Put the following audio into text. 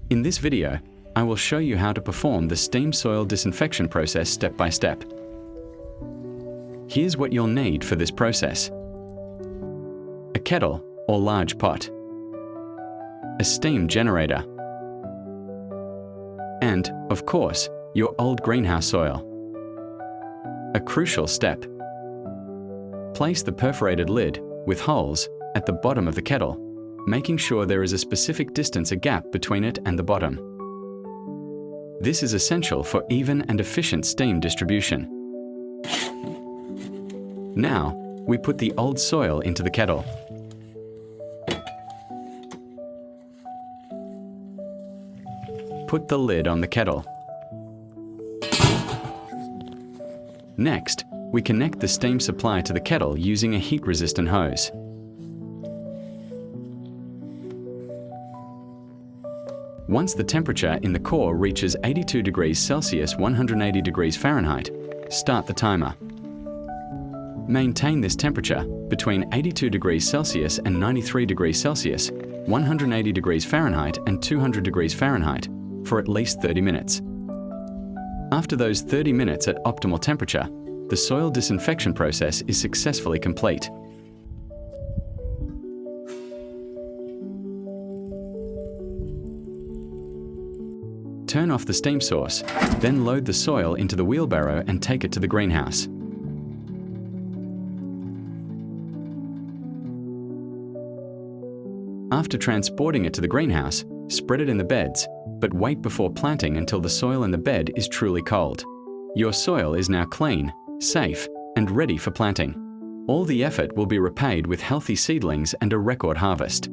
In this video, I will show you how to perform the steam soil disinfection process step by step. Here's what you'll need for this process: a kettle or large pot, a steam generator, and, of course, your old greenhouse soil. A crucial step: place the perforated lid with holes at the bottom of the kettle, making sure there is a specific distance, a gap between it and the bottom. This is essential for even and efficient steam distribution. Now, we put the old soil into the kettle. Put the lid on the kettle. Next, we connect the steam supply to the kettle using a heat-resistant hose. Once the temperature in the core reaches 82 degrees Celsius, 180 degrees Fahrenheit, start the timer. Maintain this temperature between 82 degrees Celsius and 93 degrees Celsius, 180 degrees Fahrenheit and 200 degrees Fahrenheit for at least 30 minutes. After those 30 minutes at optimal temperature, the soil disinfection process is successfully complete. Turn off the steam source, then load the soil into the wheelbarrow and take it to the greenhouse. After transporting it to the greenhouse, spread it in the beds, but wait before planting until the soil in the bed is truly cold. Your soil is now clean, safe, and ready for planting. All the effort will be repaid with healthy seedlings and a record harvest.